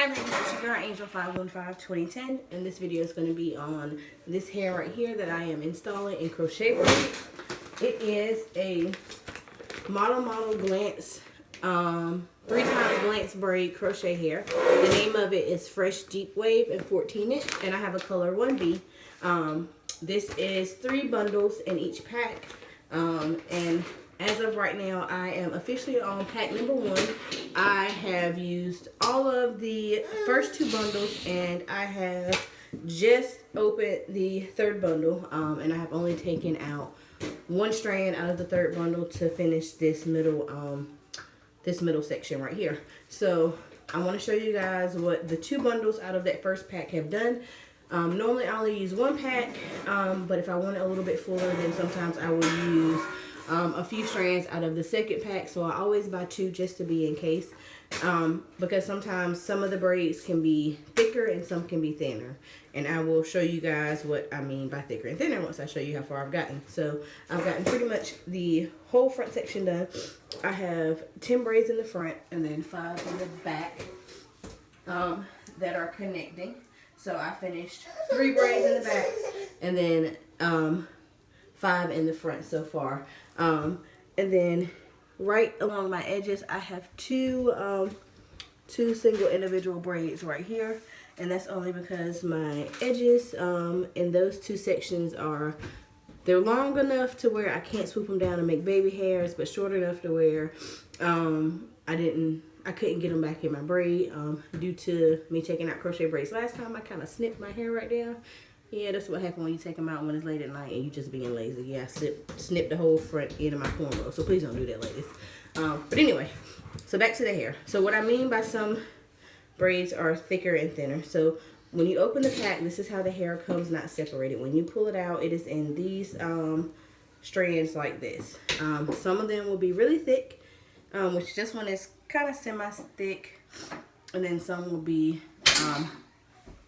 Hi ladies, it's your girl Angel 515-2010, and this video is going to be on this hair right here that I am installing in crochet braids. It is a model glance, 3x glance braid crochet hair. The name of it is Fresh Deep Wave and 14 inch, and I have a color 1B. This is 3 bundles in each pack, and as of right now, I am officially on pack number 1. I have used all of the first 2 bundles, and I have just opened the 3rd bundle, and I have only taken out 1 strand out of the 3rd bundle to finish this middle section right here. So I want to show you guys what the 2 bundles out of that first pack have done. Normally I only use 1 pack, but if I want it a little bit fuller, then sometimes I will use a few strands out of the 2nd pack. So I always buy 2 just to be in case, because sometimes some of the braids can be thicker and some can be thinner, and I will show you guys what I mean by thicker and thinner once I show you how far I've gotten. So I've gotten pretty much the whole front section done. I have 10 braids in the front and then 5 in the back that are connecting. So I finished 3 braids in the back and then 5 in the front so far. And then right along my edges, I have two single individual braids right here. And that's only because my edges in those 2 sections they're long enough to where I can't swoop them down and make baby hairs, but short enough to where I couldn't get them back in my braid due to me taking out crochet braids last time. I kind of snipped my hair right down. Yeah, that's what happens when you take them out when it's late at night and you just being lazy. Yeah, I snipped the whole front end of my cornrow, so please don't do that, ladies. But anyway, so back to the hair. So what I mean by some braids are thicker and thinner. So when you open the pack, this is how the hair comes not separated. When you pull it out, it is in these strands like this. Some of them will be really thick, which this one is kind of semi-thick, and then some will be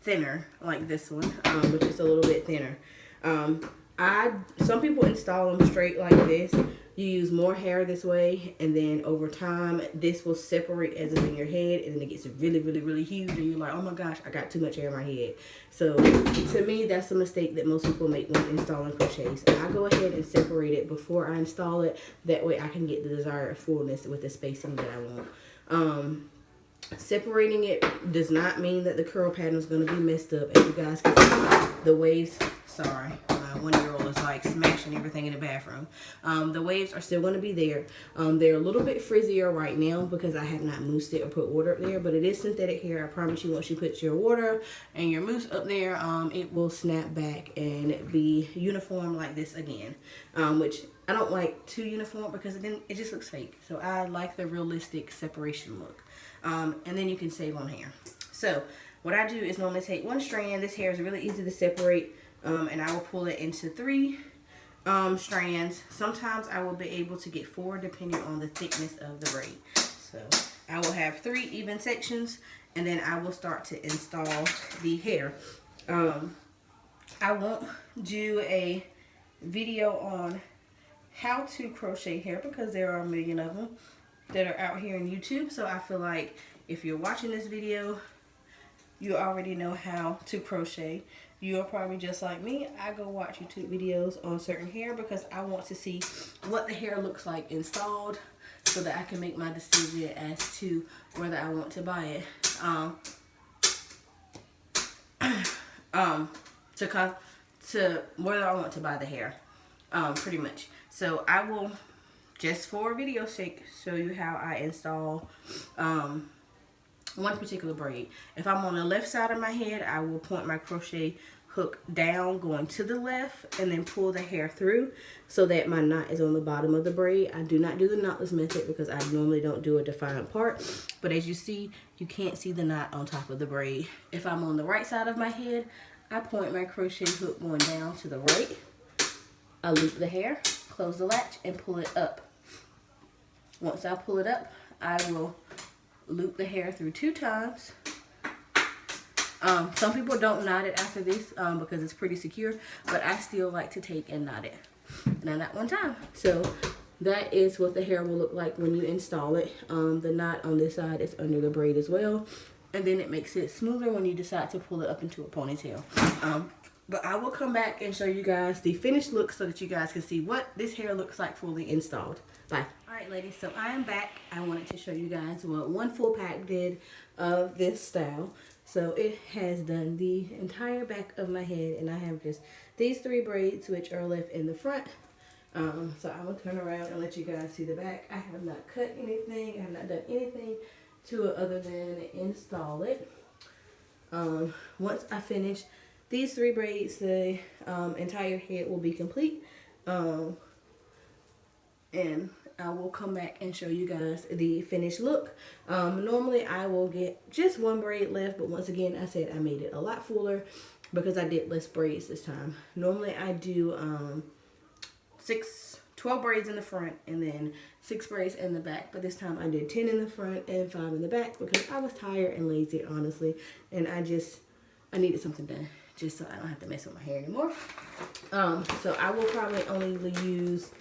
thinner like this one, which is a little bit thinner. Some people install them straight like this. You use more hair this way, and then over time this will separate as it's in your head, and then it gets really huge, and you're like, oh my gosh, I got too much hair in my head. So to me, that's a mistake that most people make when installing crochets. I go ahead and separate it before I install it. That way I can get the desired fullness with the spacing that I want. Separating it does not mean that the curl pattern is going to be messed up. As you guys can see, the waves, sorry, my 1-year-old is like smashing everything in the bathroom. The waves are still going to be there. They're a little bit frizzier right now because I have not moussed it or put water up there, but it is synthetic hair. I promise you, once you put your water and your mousse up there, it will snap back and be uniform like this again, which I don't like too uniform because then it just looks fake. So I like the realistic separation look. And then you can save on hair. So what I do is normally take 1 strand. This hair is really easy to separate, and I will pull it into 3 strands. Sometimes I will be able to get 4 depending on the thickness of the braid. So I will have 3 even sections, and then I will start to install the hair. I won't do a video on how to crochet hair because there are a million of them that are out here on YouTube. So I feel like if you're watching this video, you already know how to crochet. You're probably just like me. I go watch YouTube videos on certain hair because I want to see what the hair looks like installed so that I can make my decision as to whether I want to buy it. To whether I want to buy the hair, pretty much. So I will, just for video's sake, show you how I install one particular braid. If I'm on the left side of my head, I will point my crochet hook down going to the left and then pull the hair through so that my knot is on the bottom of the braid. I do not do the knotless method because I normally don't do a defined part, but as you see, you can't see the knot on top of the braid. If I'm on the right side of my head, I point my crochet hook going down to the right. I loop the hair, close the latch, and pull it up. Once I pull it up, I will loop the hair through 2 times. Some people don't knot it after this because it's pretty secure, but I still like to take and knot it. And I knot 1 time. So that is what the hair will look like when you install it. The knot on this side is under the braid as well. and then it makes it smoother when you decide to pull it up into a ponytail. But I will come back and show you guys the finished look so that you guys can see what this hair looks like fully installed. Bye. Alright ladies, so I am back. I wanted to show you guys what one full pack did of this style. So it has done the entire back of my head, and I have just these 3 braids which are left in the front. So I will turn around and let you guys see the back. I have not cut anything. I have not done anything to it other than install it. Once I finish these 3 braids, the entire head will be complete. And I will come back and show you guys the finished look. Normally I will get just 1 braid left, but once again, I said I made it a lot fuller because I did less braids this time. Normally I do 12 braids in the front and then 6 braids in the back, but this time I did 10 in the front and 5 in the back because I was tired and lazy, honestly, and I needed something done just so I don't have to mess with my hair anymore. So I will probably only use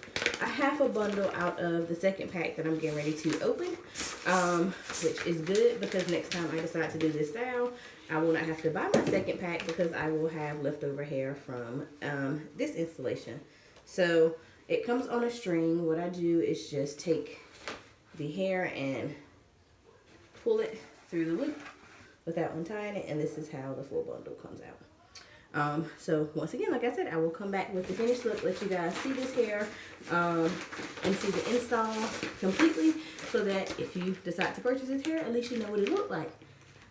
a half a bundle out of the second pack that I'm getting ready to open, which is good because next time I decide to do this style, I will not have to buy my second pack because I will have leftover hair from this installation. So it comes on a string. What I do is just take the hair and pull it through the loop without untying it, and this is how the full bundle comes out. So once again, like I said, I will come back with the finished look, let you guys see this hair and see the install completely, so that if you decide to purchase this hair, at least you know what it looked like.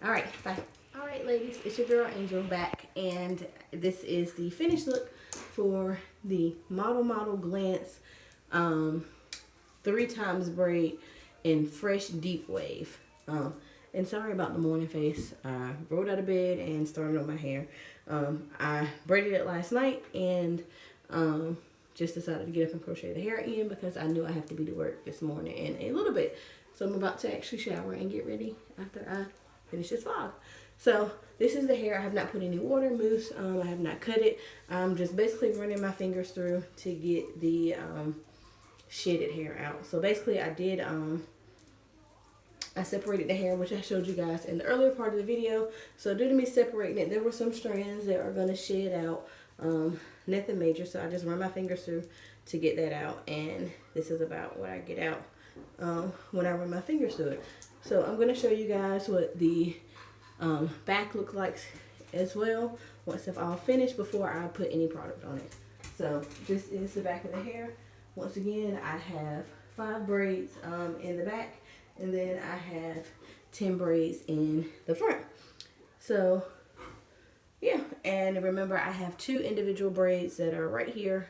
Alright, bye. Alright ladies, it's your girl Angel back, and this is the finished look for the Model Glance 3 times braid in fresh deep wave. And sorry about the morning face. I rolled out of bed and started on my hair. I braided it last night and just decided to get up and crochet the hair in because I knew I have to be to work this morning in a little bit. So I'm about to actually shower and get ready after I finish this vlog. So this is the hair. I have not put any water, mousse. I have not cut it. I'm just basically running my fingers through to get the shedded hair out. So basically I did I separated the hair, which I showed you guys in the earlier part of the video. So due to me separating it, there were some strands that are going to shed out. Nothing major, so I just run my fingers through to get that out. And this is about what I get out when I run my fingers through it. So I'm going to show you guys what the back looks like as well once it's all finished before I put any product on it. So this is the back of the hair. Once again, I have 5 braids in the back. And then I have 10 braids in the front. So, yeah. And remember, I have 2 individual braids that are right here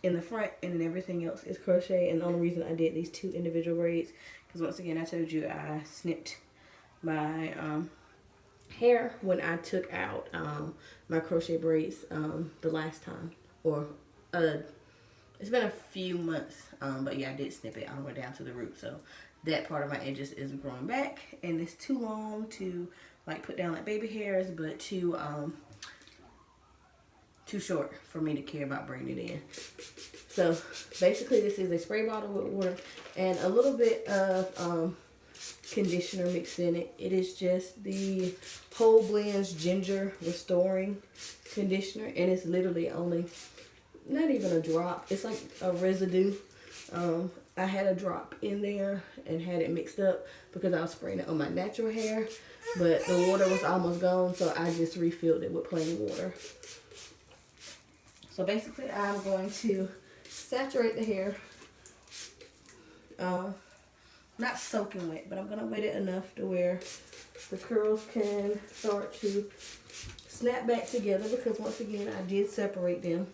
in the front. And then everything else is crochet. And the only reason I did these 2 individual braids, because once again, I told you I snipped my hair when I took out my crochet braids the last time. Or it's been a few months, but yeah, I did snip it all the way down to the root. So that part of my edges is growing back, and it's too long to like put down like baby hairs, but too short for me to care about bringing it in. So basically, this is a spray bottle with water and a little bit of conditioner mixed in it. It is just the Whole Blends Ginger Restoring Conditioner, and it's literally only not even a drop. It's like a residue. I had a drop in there and had it mixed up because I was spraying it on my natural hair, but the water was almost gone, so I just refilled it with plain water. So basically, I'm going to saturate the hair. Not soaking wet, but I'm going to wet it enough to where the curls can start to snap back together, because once again, I did separate them.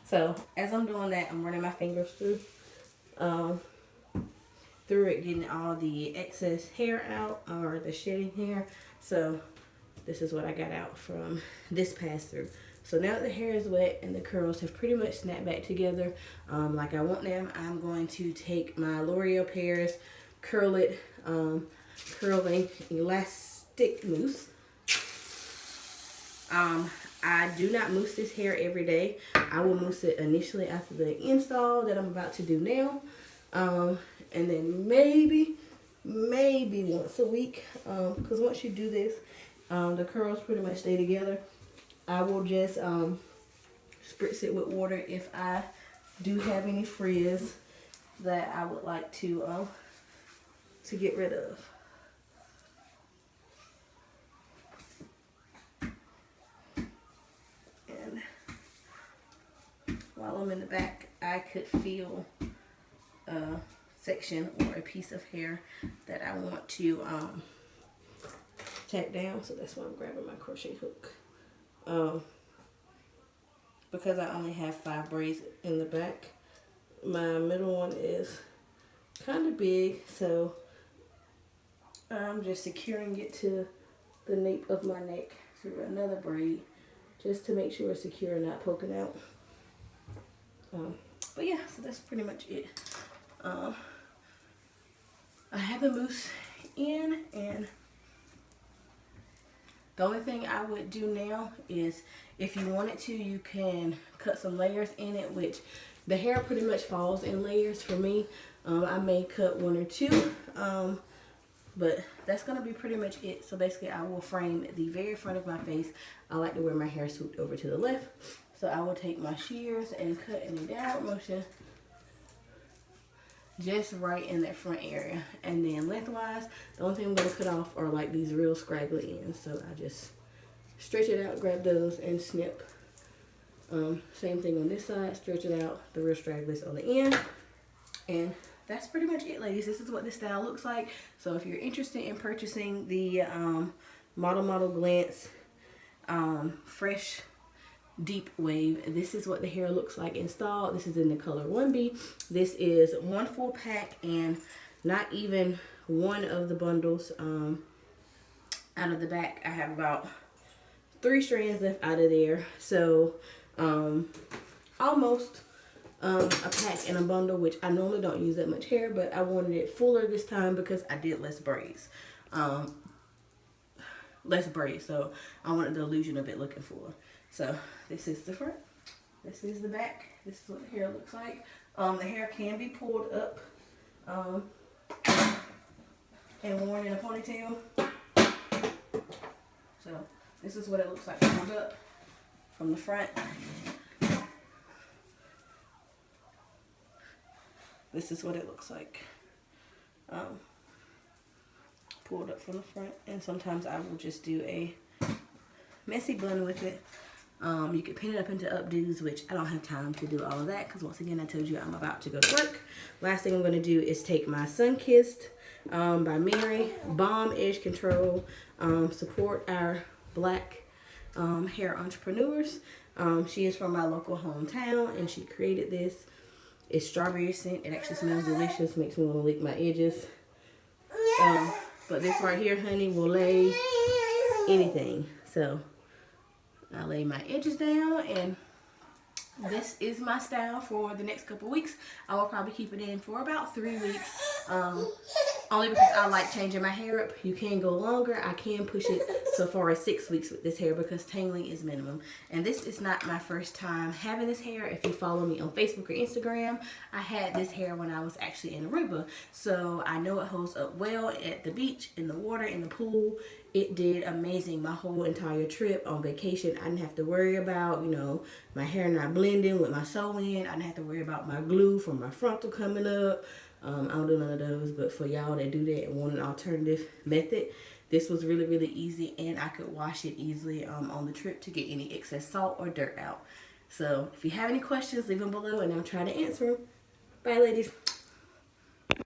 So as I'm doing that, I'm running my fingers through it, getting all the excess hair out, or the shedding hair. So this is what I got out from this pass through. So now that the hair is wet and the curls have pretty much snapped back together like I want them, I'm going to take my L'Oreal Paris Curl It Curling Elastic Mousse. I do not mousse this hair every day. I will mousse it initially after the install that I'm about to do now. And then maybe once a week. Because once you do this, the curls pretty much stay together. I will just spritz it with water if I do have any frizz that I would like to get rid of. And while I'm in the back, I could feel a section or a piece of hair that I want to tack down. So that's why I'm grabbing my crochet hook. Because I only have 5 braids in the back, my middle one is kind of big, so I'm just securing it to the nape of my neck through another braid, just to make sure it's secure and not poking out. But yeah, so that's pretty much it. I have the mousse in, and the only thing I would do now is, if you wanted to, you can cut some layers in it, which the hair pretty much falls in layers for me. I may cut 1 or 2, but that's going to be pretty much it. So basically, I will frame the very front of my face. I like to wear my hair swooped over to the left. So I will take my shears and cut in a downward motion just right in that front area. And then lengthwise, the only thing I'm going to cut off are like these real scraggly ends. So I just stretch it out, grab those, and snip. Same thing on this side, stretch it out, the real stragglers on the end. And that's pretty much it, ladies. This is what this style looks like. So if you're interested in purchasing the Model Glance Fresh Deep Wave, this is what the hair looks like installed. This is in the color 1B. This is 1 full pack, and not even one of the bundles out of the back. I have about 3 strands left out of there. So almost a pack in a bundle, which I normally don't use that much hair, but I wanted it fuller this time because I did less braids. So I wanted the illusion of it looking fuller. So this is the front, this is the back, this is what the hair looks like. The hair can be pulled up and worn in a ponytail. So this is what it looks like pulled up from the front. This is what it looks like pulled up from the front. And sometimes I will just do a messy bun with it. You can pin it up into updos, which I don't have time to do all of that because, once again, I told you I'm about to go to work. Last thing I'm going to do is take my Sunkissed by Mary Balm Edge Control. Support our Black hair entrepreneurs. She is from my local hometown, and she created this. It's strawberry scent. It actually smells delicious. Makes me want to lick my edges. But this right here, honey, will lay anything. So I lay my edges down, and this is my style for the next couple weeks. I will probably keep it in for about 3 weeks. Only because I like changing my hair up. You can go longer. I can push it so far as 6 weeks with this hair because tangling is minimum. And this is not my first time having this hair. If you follow me on Facebook or Instagram, I had this hair when I was actually in Aruba. So I know it holds up well at the beach, in the water, in the pool. It did amazing my whole entire trip on vacation. I didn't have to worry about, you know, my hair not blending with my sew-in. I didn't have to worry about my glue from my frontal coming up. I don't do none of those, but for y'all that do that and want an alternative method, this was really, really easy, and I could wash it easily on the trip to get any excess salt or dirt out. So if you have any questions, leave them below, and I'll try to answer them. Bye, ladies.